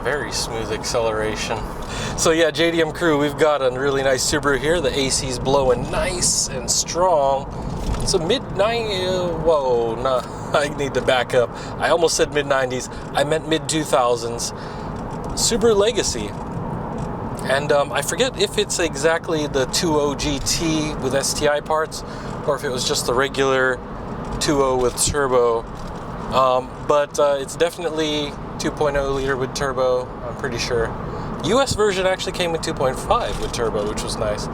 Very smooth acceleration. So yeah, JDM crew, we've got a really nice Subaru here. The AC's blowing nice and strong. It's a mid-90s, whoa, nah, I need to back up. I almost said mid-90s, I meant mid-2000s. Subaru Legacy. And I forget if it's exactly the 2.0 GT with STI parts, or if it was just the regular 2.0 with turbo. But it's definitely 2.0 liter with turbo, I'm pretty sure. US version actually came with 2.5 with turbo, which was nice.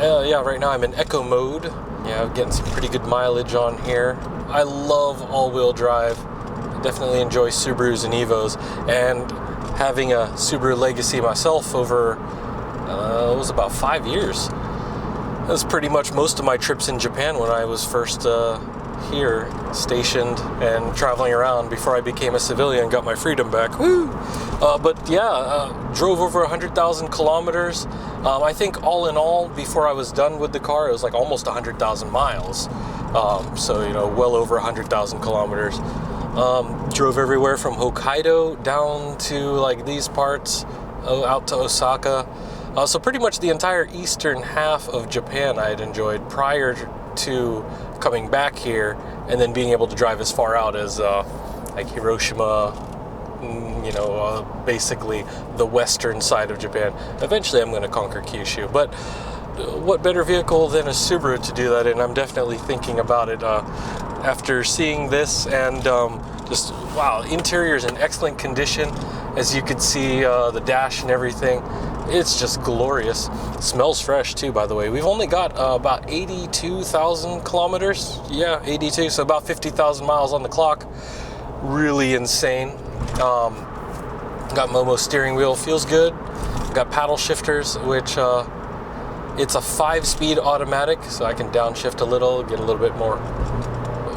Yeah, right now I'm in eco mode. Yeah, I'm getting some pretty good mileage on here. I love all-wheel drive. I definitely enjoy Subarus and Evos. And having a Subaru Legacy myself over, it was about 5 years. That was pretty much most of my trips in Japan when I was first here, stationed and traveling around before I became a civilian and got my freedom back. Woo! But yeah, drove over 100,000 kilometers. I think all in all, before I was done with the car, it was like almost 100,000 miles. So, you know, well over 100,000 kilometers. Drove everywhere from Hokkaido down to like these parts, out to Osaka. So pretty much the entire eastern half of Japan I had enjoyed prior to coming back here, and then being able to drive as far out as like Hiroshima, you know, basically the western side of Japan. Eventually I'm going to conquer Kyushu, but what better vehicle than a Subaru to do that in? I'm definitely thinking about it after seeing this, and just wow, interior is in excellent condition. As you could see, the dash and everything, it's just glorious. It smells fresh too, by the way. We've only got about 82,000 kilometers. Yeah, 82, so about 50,000 miles on the clock. Really insane. Got Momo steering wheel, feels good. Got paddle shifters, which it's a 5-speed automatic, so I can downshift a little, get a little bit more.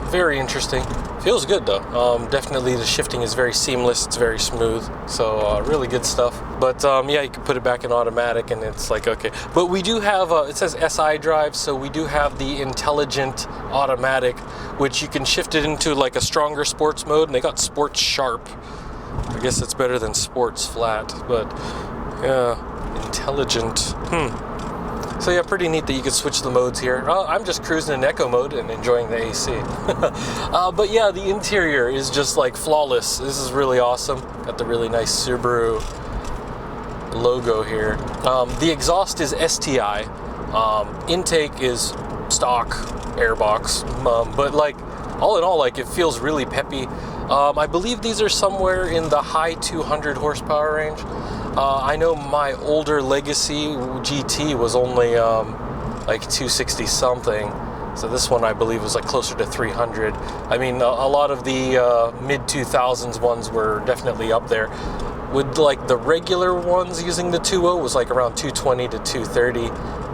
Very interesting. Feels good though. Definitely the shifting is very seamless, it's very smooth, so really good stuff. But yeah, you can put it back in automatic and it's like, okay. But we do have, it says SI drive, so we do have the intelligent automatic, which you can shift it into like a stronger sports mode, and they got sports sharp. I guess it's better than sports flat, but yeah, intelligent. So yeah, pretty neat that you could switch the modes here. I'm just cruising in eco mode and enjoying the AC. But yeah, the interior is just like flawless. This is really awesome. Got the really nice Subaru logo here. The exhaust is STI. Intake is stock airbox. But like, all in all, like it feels really peppy. I believe these are somewhere in the high 200 horsepower range. I know my older Legacy GT was only like 260 something, so this one I believe was like closer to 300. I mean, a lot of the mid 2000s ones were definitely up there. With like the regular ones using the 2.0 was like around 220 to 230,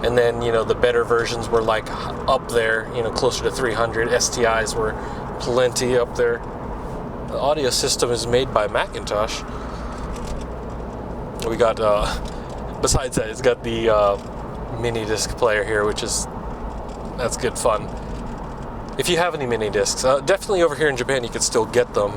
and then, you know, the better versions were like up there, you know, closer to 300. STIs were plenty up there. The audio system is made by Macintosh. We got, besides that, it's got the mini disc player here, that's good fun. If you have any mini discs, definitely over here in Japan you can still get them.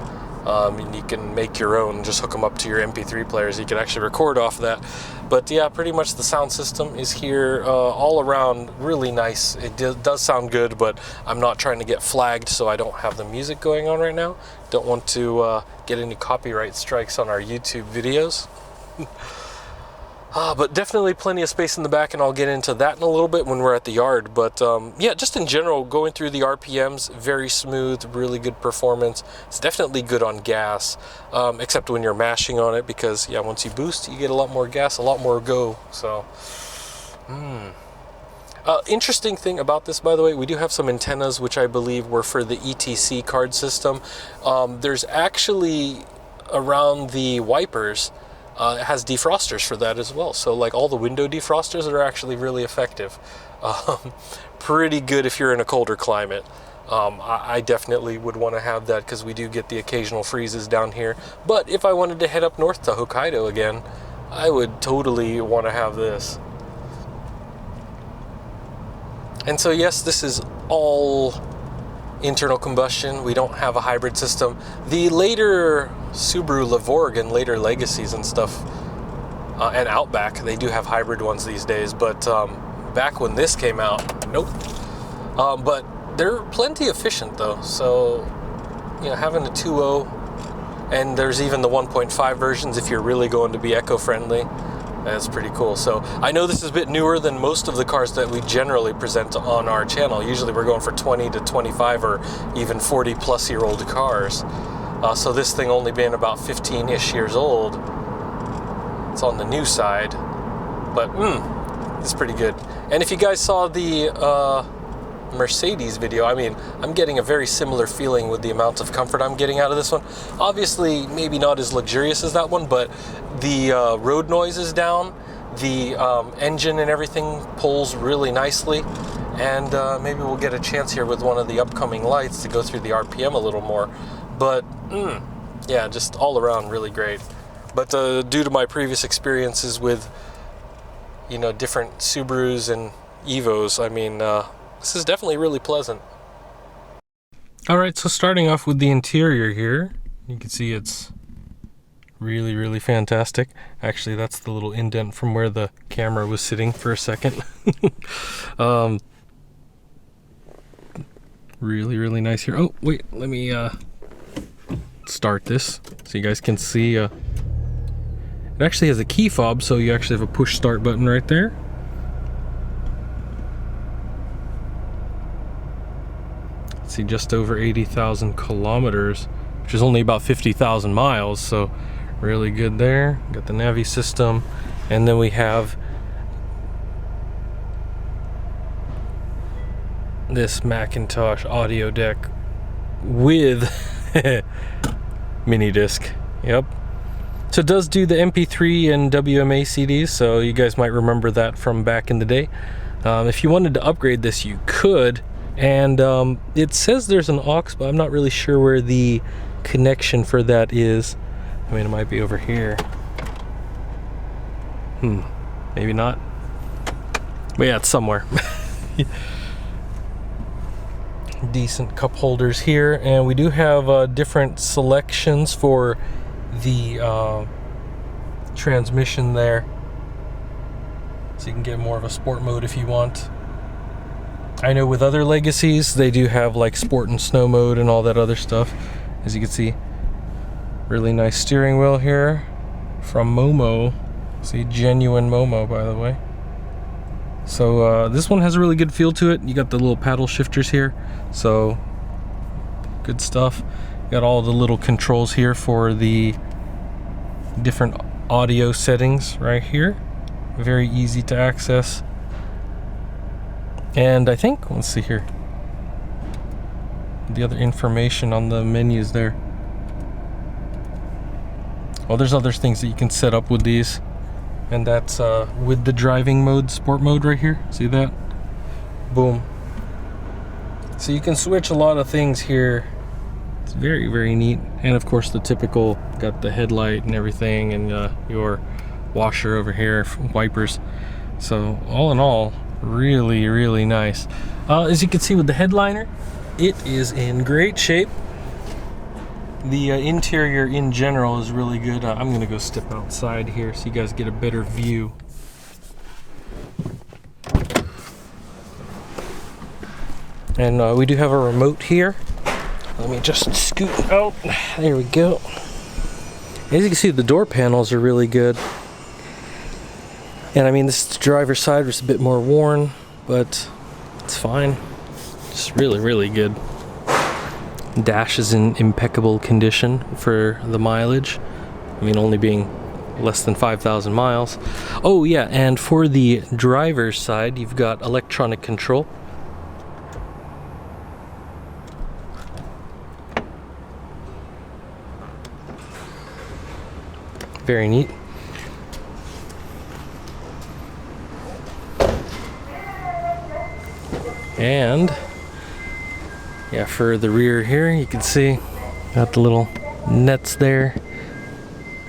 And you can make your own, just hook them up to your MP3 players. You can actually record off that. But yeah, pretty much the sound system is here all around, really nice. It does sound good, but I'm not trying to get flagged, so I don't have the music going on right now. Don't want to get any copyright strikes on our YouTube videos. But definitely plenty of space in the back, and I'll get into that in a little bit when we're at the yard. But yeah, just in general, going through the RPMs, very smooth, really good performance. It's definitely good on gas, except when you're mashing on it, because yeah, once you boost, you get a lot more gas, a lot more go. So, interesting thing about this, by the way, we do have some antennas, which I believe were for the ETC card system. There's actually, around the wipers, it has defrosters for that as well. So like all the window defrosters are actually really effective. Pretty good if you're in a colder climate. I definitely would want to have that, because we do get the occasional freezes down here. But if I wanted to head up north to Hokkaido again, I would totally want to have this. And so yes, this is all internal combustion. We don't have a hybrid system. The later Subaru Levorg and later Legacies and stuff, and Outback, they do have hybrid ones these days, but back when this came out, nope. But they're plenty efficient though, so you know, having a 2.0, and there's even the 1.5 versions if you're really going to be eco-friendly. That's pretty cool. So I know this is a bit newer than most of the cars that we generally present on our channel. Usually we're going for 20 to 25 or even 40 plus year old cars. So this thing only being about 15-ish years old, it's on the new side, but it's pretty good. And if you guys saw the Mercedes video, I mean, I'm getting a very similar feeling with the amount of comfort I'm getting out of this one. Obviously, maybe not as luxurious as that one, but the road noise is down, the engine and everything pulls really nicely, and maybe we'll get a chance here with one of the upcoming lights to go through the RPM a little more. But yeah, just all around really great. But due to my previous experiences with, you know, different Subarus and Evos, I mean, this is definitely really pleasant. Alright, so starting off with the interior here, you can see it's really, really fantastic. Actually, that's the little indent from where the camera was sitting for a second. Really, really nice here. Oh, wait, let me start this so you guys can see. It actually has a key fob, so you actually have a push start button right there. See, just over 80,000 kilometers, which is only about 50,000 miles, so really good there. Got the Navi system, and then we have this Macintosh audio deck with mini disc. Yep. So it does do the MP3 and WMA CDs, so you guys might remember that from back in the day. If you wanted to upgrade this, you could. And it says there's an aux, but I'm not really sure where the connection for that is. I mean, it might be over here. Maybe not. But yeah, it's somewhere. Decent cup holders here, and we do have different selections for the transmission there. So you can get more of a sport mode if you want. I know with other Legacies, they do have like sport and snow mode and all that other stuff. As you can see, really nice steering wheel here from Momo. See, genuine Momo, by the way. So this one has a really good feel to it. You got the little paddle shifters here, so good stuff. Got all the little controls here for the different audio settings right here. Very easy to access. And I think, let's see here, the other information on the menus there. Well, there's other things that you can set up with these, and that's with the driving mode, sport mode right here. See that? Boom. So you can switch a lot of things here. It's very, very neat. And of course the typical, got the headlight and everything, and your washer over here, wipers. So all in all, really, really nice. As you can see with the headliner, it is in great shape. The interior in general is really good. I'm gonna go step outside here so you guys get a better view. And we do have a remote here. Let me just scoot out. There we go. As you can see, the door panels are really good. And I mean, this driver's side was a bit more worn, but it's fine. Just really, really good. Dash is in impeccable condition for the mileage. I mean, only being less than 5,000 miles. Oh yeah, and for the driver's side, you've got electronic control. Very neat. And yeah, for the rear here, you can see got the little nets there,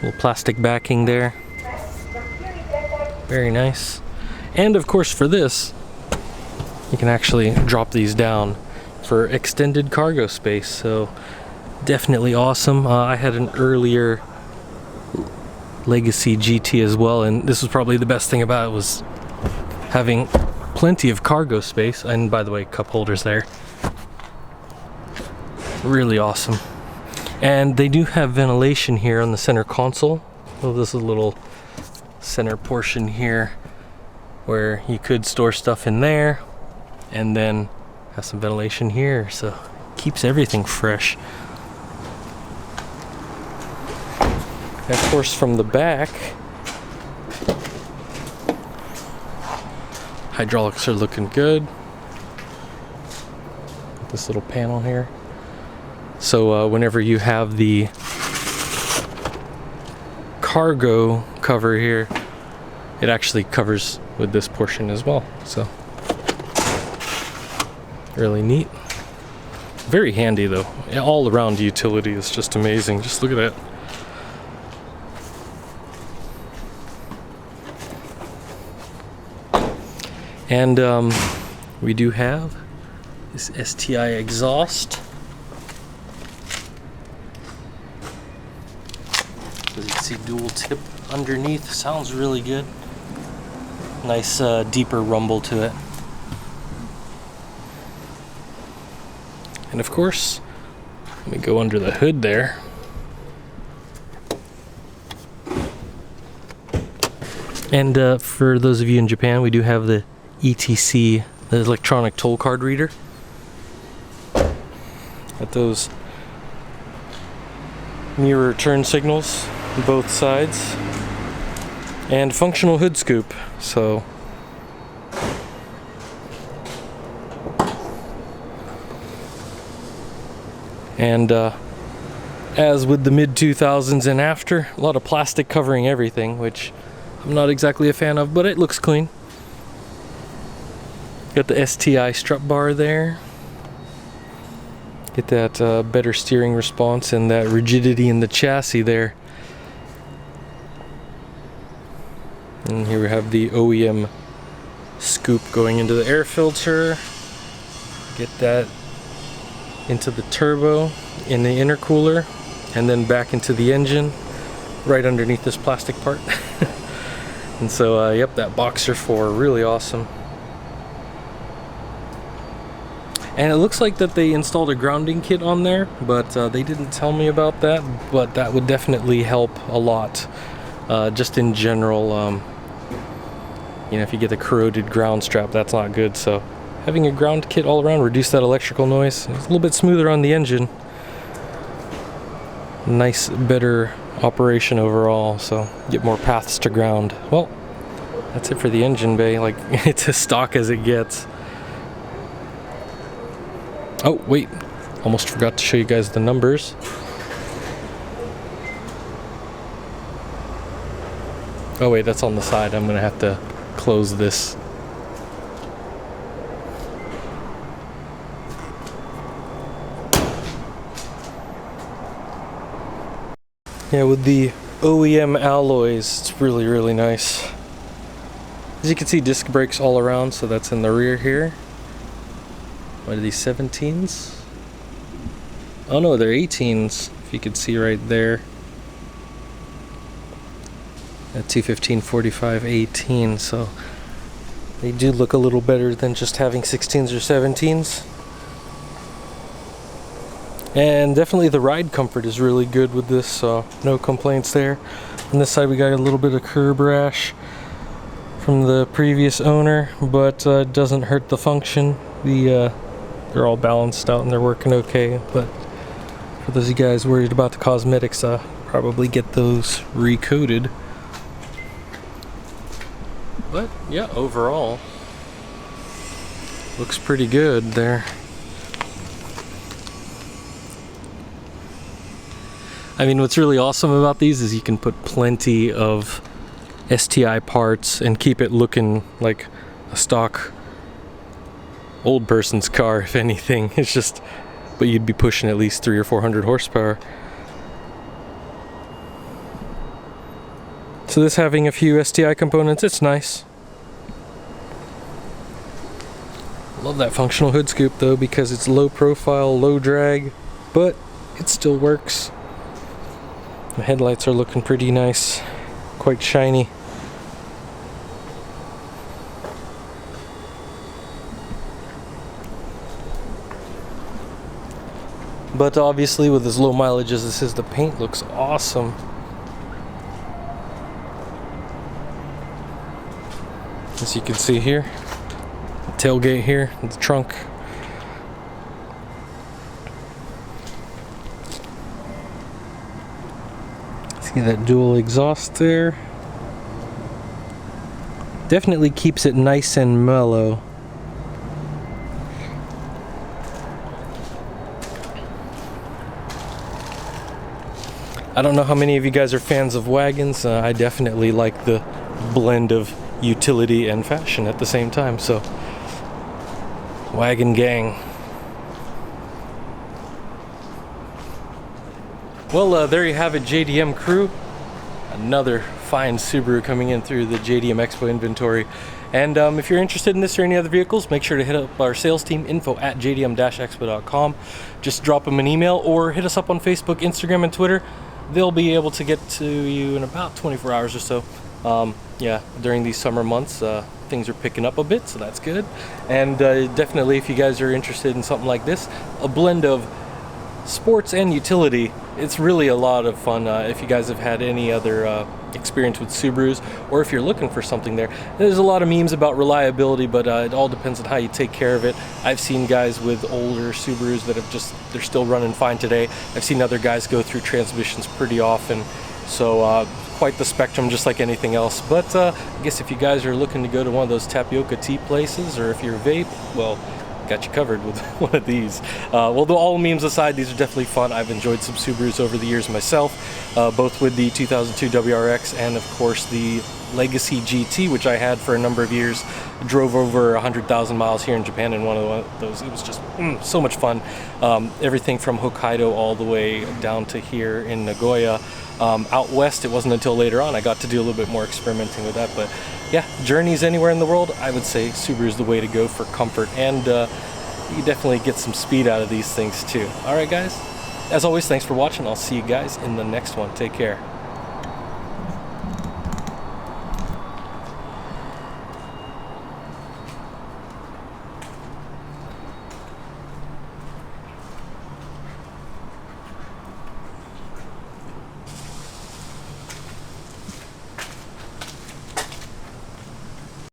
little plastic backing there. Very nice. And of course for this, you can actually drop these down for extended cargo space, so definitely awesome. I had an earlier Legacy GT as well, and this was probably the best thing about it, was having plenty of cargo space. And by the way, cup holders there. Really awesome. And they do have ventilation here on the center console. So this is a little center portion here where you could store stuff in there, and then have some ventilation here, so keeps everything fresh. And of course, from the back, hydraulics are looking good. This little panel here. So whenever you have the cargo cover here, it actually covers with this portion as well. So really neat. Very handy though. All around utility is just amazing. Just look at that. And we do have this STI exhaust. As you can see, dual tip underneath. Sounds really good. Nice deeper rumble to it. And of course, let me go under the hood there. And for those of you in Japan, we do have the ETC, the electronic toll card reader. Got those mirror turn signals on both sides. And functional hood scoop. So and as with the mid-2000s and after, a lot of plastic covering everything, which I'm not exactly a fan of, but it looks clean. Got the STI strut bar there. Get that better steering response and that rigidity in the chassis there. And here we have the OEM scoop going into the air filter. Get that into the turbo in the intercooler, and then back into the engine right underneath this plastic part. And so yep, that boxer 4, really awesome. And it looks like that they installed a grounding kit on there, but they didn't tell me about that. But that would definitely help a lot, just in general. You know, if you get a corroded ground strap, that's not good. So having a ground kit all around, reduce that electrical noise. It's a little bit smoother on the engine. Nice, better operation overall. So get more paths to ground. Well, that's it for the engine bay. Like, it's as stock as it gets. Oh, wait. Almost forgot to show you guys the numbers. Oh, wait, that's on the side. I'm going to have to close this. Yeah, with the OEM alloys, it's really, really nice. As you can see, disc brakes all around, so that's in the rear here. What are these, 17s? Oh no, they're 18s, if you could see right there. At 215, 45, 18, so they do look a little better than just having 16s or 17s. And definitely the ride comfort is really good with this, so no complaints there. On this side we got a little bit of curb rash from the previous owner, but it doesn't hurt the function. They're all balanced out and they're working okay, but for those of you guys worried about the cosmetics, probably get those recoated. But yeah, overall looks pretty good there. I mean, what's really awesome about these is you can put plenty of STI parts and keep it looking like a stock old person's car, if anything. It's just, but you'd be pushing at least 300 or 400 horsepower. So this having a few STI components, it's nice. Love that functional hood scoop though, because it's low profile, low drag, but it still works. The headlights are looking pretty nice, quite shiny. But obviously with as low mileage as this is, the paint looks awesome. As you can see here, the tailgate here, the trunk. See that dual exhaust there? Definitely keeps it nice and mellow. I don't know how many of you guys are fans of wagons. I definitely like the blend of utility and fashion at the same time, so wagon gang. Well, there you have it, JDM crew. Another fine Subaru coming in through the JDM EXPO inventory. And if you're interested in this or any other vehicles, make sure to hit up our sales team, info@jdm-expo.com. Just drop them an email or hit us up on Facebook, Instagram, and Twitter. They'll be able to get to you in about 24 hours or so. Yeah, during these summer months, things are picking up a bit, so that's good. And definitely, if you guys are interested in something like this, a blend of sports and utility, it's really a lot of fun. If you guys have had any other experience with Subarus, or if you're looking for something there's a lot of memes about reliability, but it all depends on how you take care of it. I've seen guys with older Subarus that they're still running fine today. I've seen other guys go through transmissions pretty often, so quite the spectrum, just like anything else. But I guess if you guys are looking to go to one of those tapioca tea places, or if you're vape, well, got you covered with one of these. Well, all memes aside, these are definitely fun. I've enjoyed some Subarus over the years myself, both with the 2002 WRX and of course the Legacy GT, which I had for a number of years. Drove over 100,000 miles here in Japan in one of those. It was just so much fun. Everything from Hokkaido all the way down to here in Nagoya. Out west, it wasn't until later on I got to do a little bit more experimenting with that. But yeah, journeys anywhere in the world, I would say Subaru is the way to go for comfort, and you definitely get some speed out of these things too. All right, guys. As always, thanks for watching. I'll see you guys in the next one. Take care.